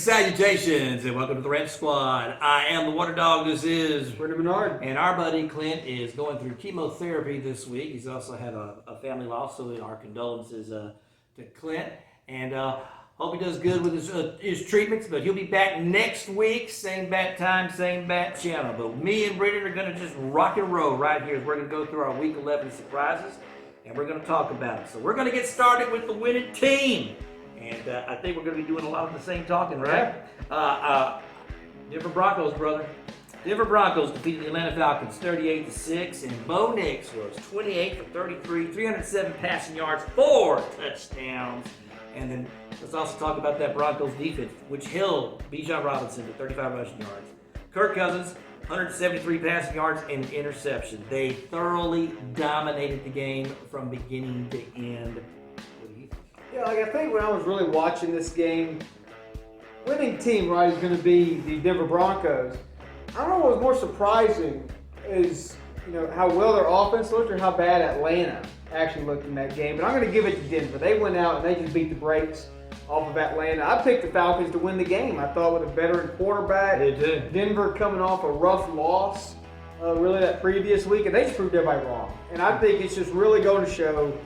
salutations, and welcome to the Rant Squad. I am the Water Dog. This is Brendan Menard. and our buddy Clint is going through chemotherapy this week. He's also had a family loss, so our condolences to Clint. And hope he does good with his treatments. But he'll be back next week, same bat time, same bat channel. But me and Brendan are going to just rock and roll right here. We're going to go through our Week 11 surprises, and we're going to talk about it. So we're going to get started with the winning team. And I think we're going to be doing a lot of the same talking, right? Denver Broncos, brother. Denver Broncos defeated the Atlanta Falcons 38-6, and Bo Nix was 28 for 33, 307 passing yards, 4 touchdowns. And then let's also talk about that Broncos defense, which held Bijan Robinson to 35 rushing yards. Kirk Cousins, 173 passing yards and interception. They thoroughly dominated the game from beginning to end. Yeah, I think when I was really watching this game, winning team, right, is going to be the Denver Broncos. I don't know what was more surprising is, how well their offense looked or how bad Atlanta actually looked in that game. But I'm going to give it to Denver. They went out and they just beat the brakes off of Atlanta. I picked the Falcons to win the game. I thought with a veteran quarterback. They did. Denver coming off a rough loss, really that previous week, and they just proved everybody wrong. And I think it's just really going to show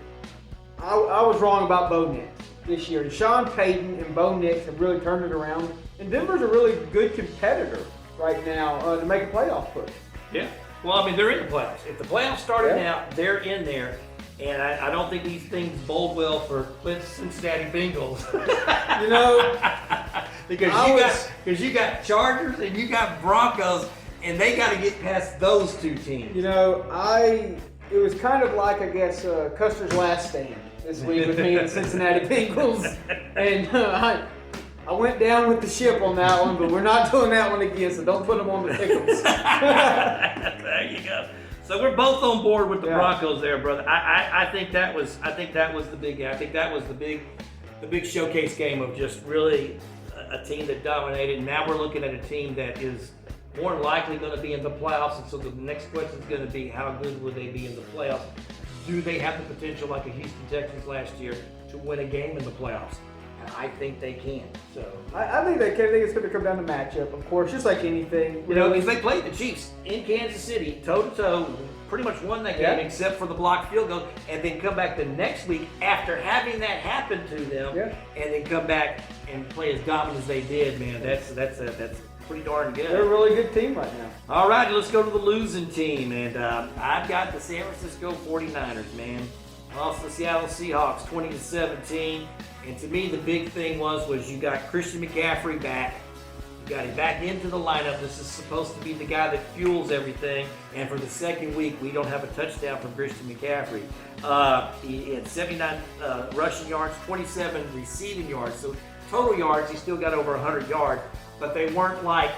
I was wrong about Bo Nix this year. Sean Payton and Bo Nix have really turned it around. And Denver's a really good competitor right now to make a playoff push. Yeah. Well, they're in the playoffs. If the playoffs started out, they're in there. And I don't think these things bode well for Clint's Cincinnati Bengals. Because you got Chargers and you got Broncos, and they got to get past those two teams. It was kind of like, I guess, Custer's last stand this week with me and Cincinnati Bengals. And I went down with the ship on that one, but we're not doing that one again, so don't put them on the pickles. There you go. So we're both on board with the Broncos there, brother. I think that was the big game. I think that was the big showcase game of just really a team that dominated. Now we're looking at a team that is more than likely going to be in the playoffs, and so the next question is going to be, how good will they be in the playoffs? Do they have the potential, like the Houston Texans last year, to win a game in the playoffs? And I think they can. So I think they can. I think it's going to come down to matchup, of course, just like anything. Because they played the Chiefs in Kansas City, toe-to-toe, pretty much won that game except for the blocked field goal, and then come back the next week after having that happen to them, and then come back and play as dominant as they did, man. That's pretty darn good. They're a really good team right now. All right, let's go to the losing team, and I've got the San Francisco 49ers, man. Lost the Seattle Seahawks 20-17, and to me the big thing was you got Christian McCaffrey back. You got him back into the lineup. This is supposed to be the guy that fuels everything, and for the second week we don't have a touchdown from Christian McCaffrey. He had 79 rushing yards, 27 receiving yards, so total yards he still got over 100 yards. But they weren't like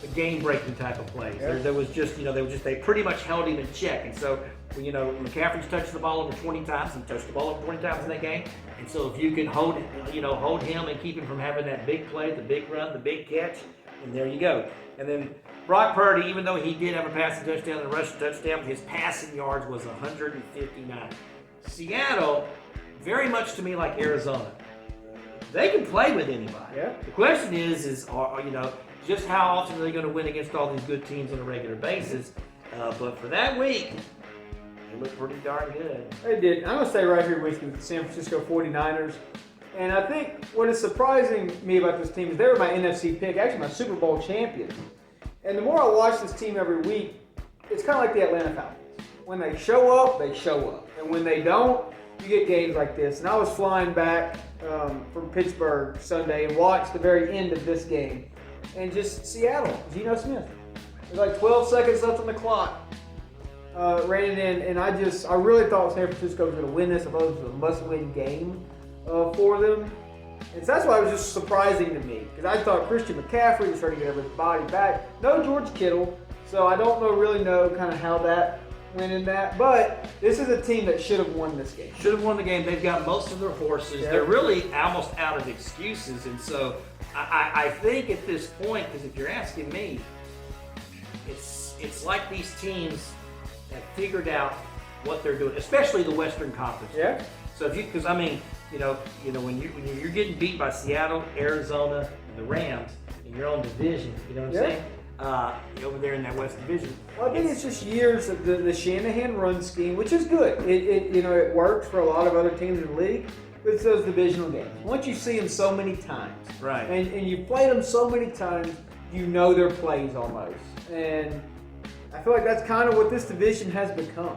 the game-breaking type of plays. There was just, they pretty much held him in check. And so, McCaffrey's touched the ball over 20 times. He touched the ball over 20 times in that game. And so if you can hold him and keep him from having that big play, the big run, the big catch, and there you go. And then Brock Purdy, even though he did have a passing touchdown and a rushing touchdown, his passing yards was 159. Seattle, very much to me like Arizona. They can play with anybody. Yeah. The question is just how often are they going to win against all these good teams on a regular basis? But for that week, they look pretty darn good. They did. I'm going to stay right here with you with the San Francisco 49ers. And I think what is surprising me about this team is they were my NFC pick, actually my Super Bowl champion. And the more I watch this team every week, it's kind of like the Atlanta Falcons. When they show up, they show up. And when they don't, you get games like this. And I was flying back from Pittsburgh Sunday and watched the very end of this game. And just Seattle, Geno Smith. There's like 12 seconds left on the clock. Ran it in, and I really thought San Francisco was going to win this. I thought it was a must-win game for them. And so that's why it was just surprising to me. Because I thought Christian McCaffrey was starting to get everybody back. No George Kittle, so I don't really know kind of how that went in that. But this is a team that should have won this game. Should have won the game. They've got most of their horses. They're really almost out of excuses. And so I think at this point, because if you're asking me, it's like these teams have figured out what they're doing, especially the Western Conference. Yeah. So if you, because I mean, when you're getting beat by Seattle, Arizona, the Rams in your own division. You know what I'm saying? Over there in that West Division. Well, I think it's just years of the Shanahan run scheme, which is good. It works for a lot of other teams in the league, but it's those divisional games. Once you see them so many times, right, and you've played them so many times, you know their plays almost. And I feel like that's kind of what this division has become.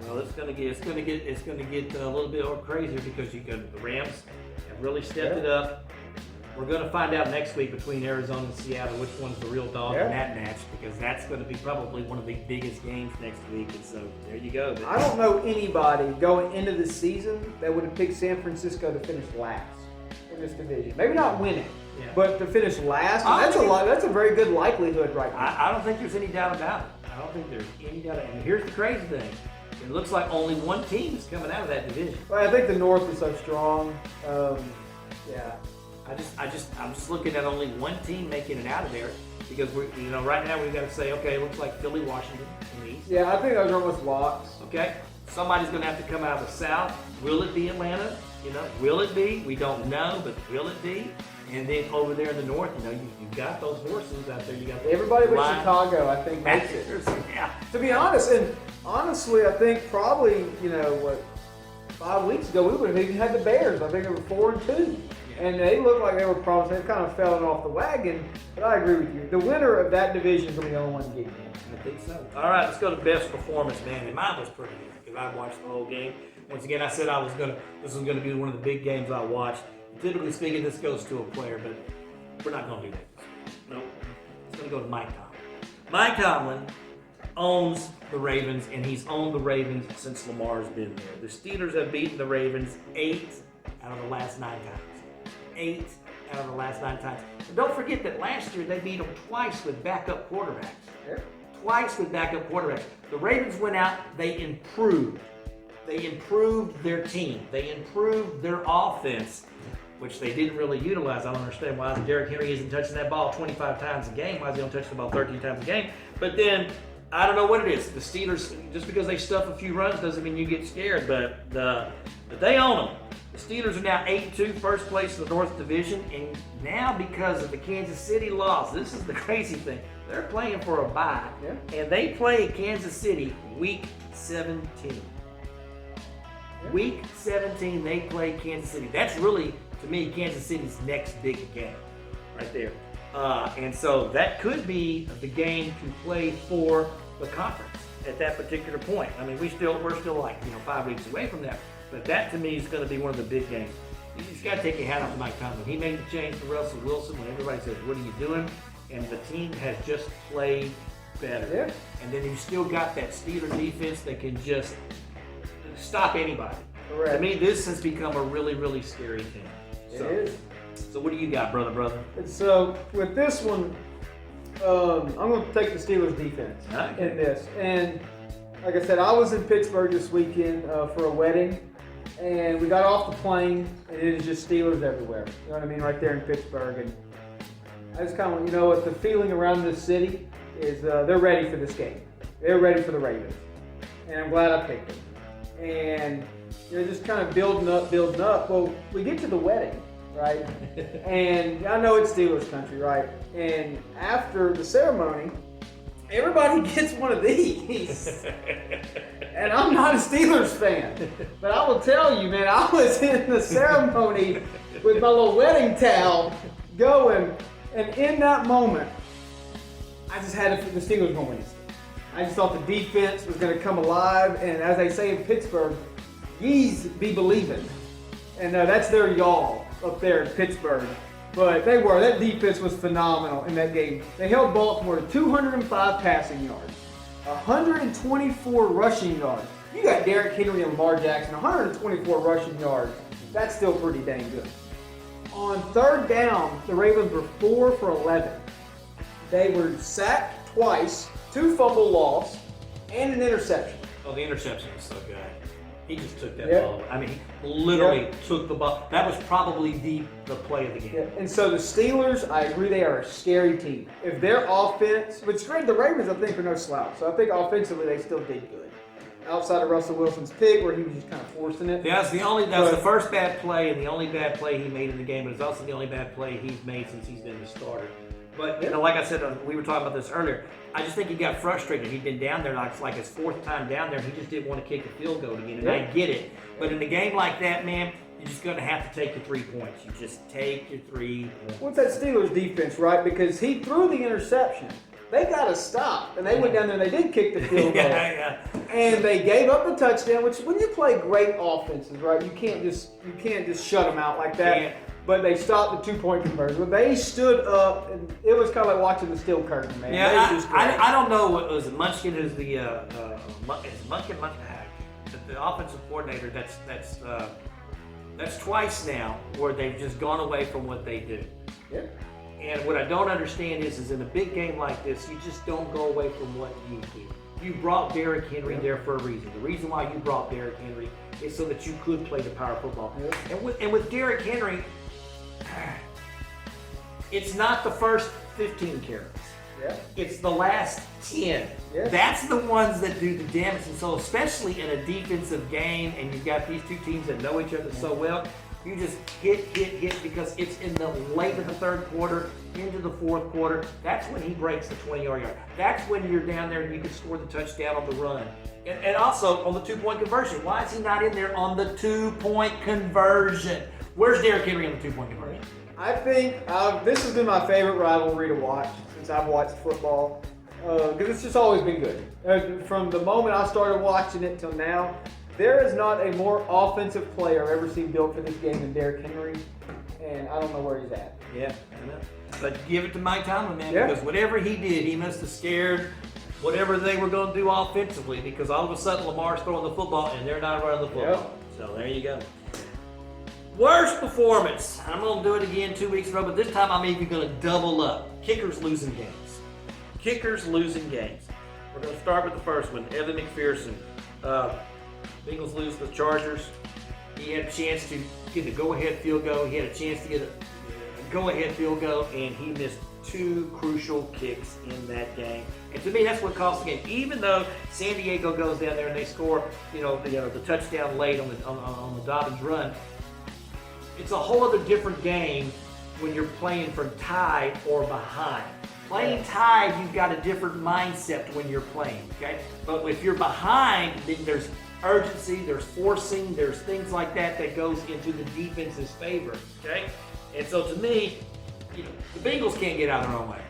Well, it's gonna get a little bit more crazier because the Rams have really stepped it up. We're going to find out next week between Arizona and Seattle which one's the real dog in that match, because that's going to be probably one of the biggest games next week. And so there you go. But I don't know anybody going into the season that would have picked San Francisco to finish last in this division. Maybe not win it, but to finish last, that's a very good likelihood right now. I don't think there's any doubt about it. I don't think there's any doubt. And here's the crazy thing. It looks like only one team is coming out of that division. Well, I think the North is so strong. I'm just looking at only one team making it out of there, because right now we've got to say, okay, it looks like Philly, Washington in the East. Yeah, I think those are almost locks. Okay, somebody's going to have to come out of the South. Will it be Atlanta? Will it be? We don't know, but will it be? And then over there in the North, you've got those horses out there. You got everybody but Chicago, I think, makes it. Yeah. To be honest, and honestly, I think probably 5 weeks ago we would have even had the Bears. I think they were 4-2. And they looked like they were promising. They've kind of fallen off the wagon, but I agree with you. The winner of that division is going to be the only one getting in. I think so. All right, let's go to best performance, man. And mine was pretty good because I watched the whole game. Once again, I said this was going to be one of the big games I watched. Typically speaking, this goes to a player, but we're not going to do that. Nope. It's going to go to Mike Tomlin. Mike Tomlin owns the Ravens, and he's owned the Ravens since Lamar's been there. The Steelers have beaten the Ravens 8 out of the last 9 times. 8 out of the last 9 times. And don't forget that last year they beat them twice with backup quarterbacks. Yeah. Twice with backup quarterbacks. The Ravens went out, they improved. They improved their team. They improved their offense, which they didn't really utilize. I don't understand why Derrick Henry isn't touching that ball 25 times a game. Why is he only touching the ball 13 times a game? But then, I don't know what it is. The Steelers, just because they stuff a few runs doesn't mean you get scared, but they own them. The Steelers are now 8-2, first place in the North Division, and now because of the Kansas City loss, this is the crazy thing, they're playing for a bye, and they play Kansas City Week 17. Week 17, they play Kansas City. That's really, to me, Kansas City's next big game, right there. And so that could be the game to play for the conference at that particular point. I mean, we're still like 5 weeks away from that. But that, to me, is going to be one of the big games. You just got to take your hat off to Mike Tomlin. He made the change to Russell Wilson when everybody says, what are you doing? And the team has just played better. Yeah. And then you still got that Steelers defense that can just stop anybody. Correct. To me, this has become a really, really scary team. It is. So what do you got, brother? And so with this one, I'm going to take the Steelers defense in this. And like I said, I was in Pittsburgh this weekend for a wedding. And we got off the plane, and it is just Steelers everywhere. You know what I mean? Right there in Pittsburgh. And I just kind of, what the feeling around this city is they're ready for this game. They're ready for the Ravens. And I'm glad I picked them. And just kind of building up. Well, we get to the wedding, right? And I know it's Steelers country, right? And after the ceremony, everybody gets one of these. And I'm not a Steelers fan. But I will tell you, man, I was in the ceremony with my little wedding towel going. And in that moment, I just had the Steelers going to win this thing. I just thought the defense was going to come alive. And as they say in Pittsburgh, yees be believing. And that's their y'all up there in Pittsburgh. But that defense was phenomenal in that game. They held Baltimore to 205 passing yards, 124 rushing yards. You got Derrick Henry and Lamar Jackson, 124 rushing yards. That's still pretty dang good. On third down, the Ravens were 4 for 11. They were sacked twice, 2 fumble loss, and an interception. Oh, the interception was so good. He just took that ball. I mean, he literally took the ball. That was probably the play of the game. Yeah. And so the Steelers, I agree, they are a scary team. If their offense, which the Ravens, I think, are no slouch. So I think offensively they still did good. outside of Russell Wilson's pick where he was just kind of forcing it. That's the first bad play and the only bad play he made in the game, but it's also the only bad play he's made since he's been the starter. But, like I said, we were talking about this earlier, I just think he got frustrated. He'd been down there like his fourth time down there, and he just didn't want to kick a field goal again, and I get it. But in a game like that, man, you're just going to have to take your 3 points. You just take your 3 points. What's that Steelers defense, right? Because he threw the interception. They got to stop, and they went down there and they did kick the field goal. And they gave up the touchdown, which when you play great offenses, right, you can't just shut them out like that. But they stopped the 2-point conversion. But they stood up, and it was kind of like watching the steel curtain, man. Yeah, I don't know what was it. Munchkin is the the offensive coordinator. That's twice now where they've just gone away from what they do. Yeah. And what I don't understand is in a big game like this, you just don't go away from what you do. You brought Derrick Henry there for a reason. The reason why you brought Derrick Henry is so that you could play the power football. Yeah. And with Derrick Henry, it's not the first 15 carries. Yeah. It's the last 10. Yeah. That's the ones that do the damage. And so especially in a defensive game and you've got these two teams that know each other so well, you just hit because it's in the late of the third quarter, into the fourth quarter. That's when he breaks the 20-yard line. That's when you're down there and you can score the touchdown on the run. And also on the 2-point conversion. Why is he not in there on the 2-point conversion? Where's Derrick Henry on the 2-point conversion? I think this has been my favorite rivalry to watch since I've watched football because it's just always been good. From the moment I started watching it till now, there is not a more offensive player I've ever seen built for this game than Derrick Henry, and I don't know where he's at. Yeah, I know. But give it to Mike Tomlin, man, because whatever he did, he must have scared whatever they were going to do offensively because all of a sudden Lamar's throwing the football and they're not running the football. Yep. So there you go. Worst performance. I'm going to do it again 2 weeks in a row, but this time I'm even going to double up. Kickers losing games. Kickers losing games. We're going to start with the first one, Evan McPherson. Bengals lose to the Chargers. He had a chance to get a go-ahead field goal. He had a chance to get a go-ahead field goal, and he missed 2 crucial kicks in that game. And to me, that's what cost the game. Even though San Diego goes down there and they score, the touchdown late on the Dobbins run, it's a whole other different game when you're playing from tied or behind. Playing tied, you've got a different mindset when you're playing, okay? But if you're behind, then there's urgency, there's forcing, there's things like that goes into the defense's favor, okay? And so to me, the Bengals can't get out of their own way.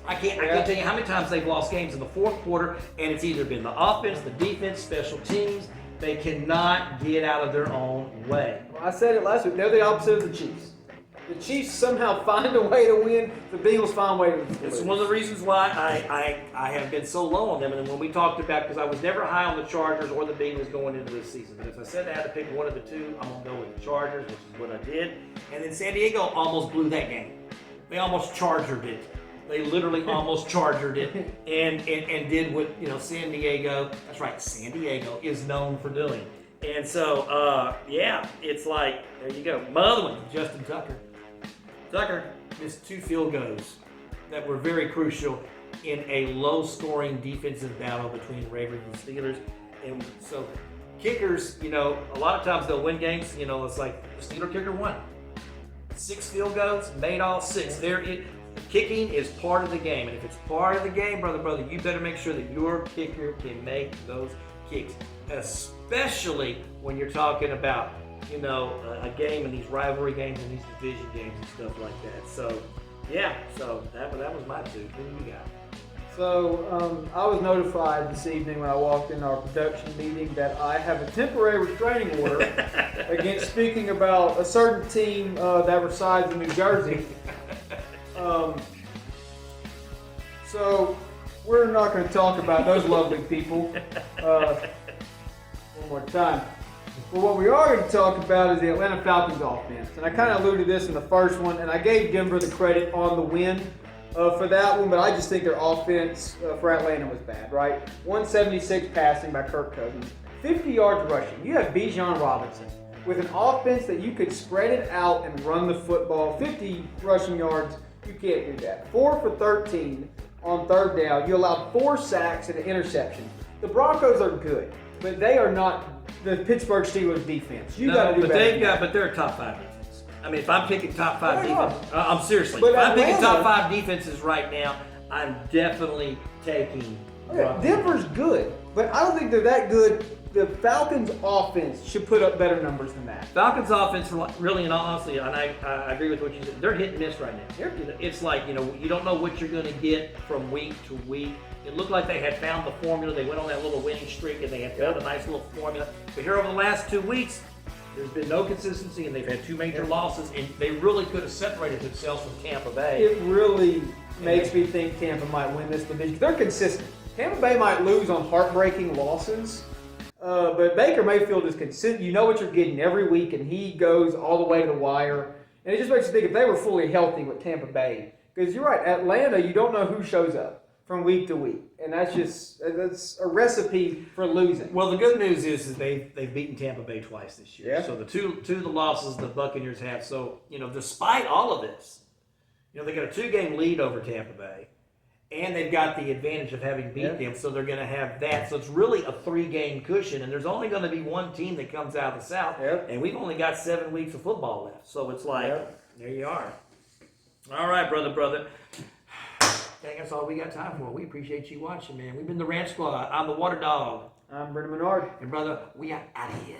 I can't tell you how many times they've lost games in the fourth quarter, and it's either been the offense, the defense, special teams. They cannot get out of their own way. Well, I said it last week. They're the opposite of the Chiefs. The Chiefs somehow find a way to win. The Bengals find a way to lose. It's one of the reasons why I have been so low on them. And when we talked about, because I was never high on the Chargers or the Bengals going into this season. But if I said I had to pick one of the two, I'm going to go with the Chargers, which is what I did. And then San Diego almost blew that game. They almost chargered it. They literally almost chargered it and did what, San Diego, that's right, San Diego is known for doing. And so, it's like, there you go. My other one, Justin Tucker. Tucker missed 2 field goals that were very crucial in a low-scoring defensive battle between the Ravens and Steelers. And so, kickers, a lot of times they'll win games. It's like the Steeler kicker won. 6 field goals, made all 6. Kicking is part of the game, and if it's part of the game, brother, you better make sure that your kicker can make those kicks, especially when you're talking about, a game in these rivalry games and these division games and stuff like that. So, that was my 2. What do you got? So, I was notified this evening when I walked in our production meeting that I have a temporary restraining order against speaking about a certain team that resides in New Jersey. So we're not going to talk about those lovely people one more time. But what we are going to talk about is the Atlanta Falcons offense. And I kind of alluded to this in the first one, and I gave Denver the credit on the win for that one, but I just think their offense for Atlanta was bad, right? 176 passing by Kirk Cousins, 50 yards rushing. You have Bijan Robinson with an offense that you could spread it out and run the football, 50 rushing yards. You can't do that. 4 for 13 on third down. You allowed 4 sacks and an interception. the Broncos are good, but they are not the Pittsburgh Steelers defense. You got to do but better. but they're a top 5 defense. I mean, if I'm picking top 5 They defense, I'm seriously. But If I'm picking top Atlanta- 5 defenses right now, I'm definitely taking. Okay, Denver's good, but I don't think they're that good. The Falcons' offense should put up better numbers than that. Falcons offense, really and honestly, and I agree with what you said. They're hit and miss right now. It's like, you don't know what you're going to get from week to week. It looked like they had found the formula. They went on that little winning streak, and they had found a nice little formula. But here over the last 2 weeks, there's been no consistency, and they've had 2 major losses, and they really could have separated themselves from Tampa Bay. It really makes me think Tampa might win this division. They're consistent. Tampa Bay might lose on heartbreaking losses, but Baker Mayfield is consistent. You know what you're getting every week, and he goes all the way to the wire. And it just makes you think if they were fully healthy with Tampa Bay, because you're right, Atlanta, you don't know who shows up from week to week, and that's a recipe for losing. Well, the good news is they've beaten Tampa Bay twice this year. Yeah. So the two of the losses the Buccaneers have. So despite all of this, they got a 2-game lead over Tampa Bay, and they've got the advantage of having beat them. So they're going to have that. So it's really a 3-game cushion, and there's only going to be one team that comes out of the South, and we've only got 7 weeks of football left. So it's like, there you are. All right, brother. I think that's all we got time for. We appreciate you watching, man. We've been the Rant Squad. I'm the Water Dog. I'm Brendan Menard. And brother, we are out of here.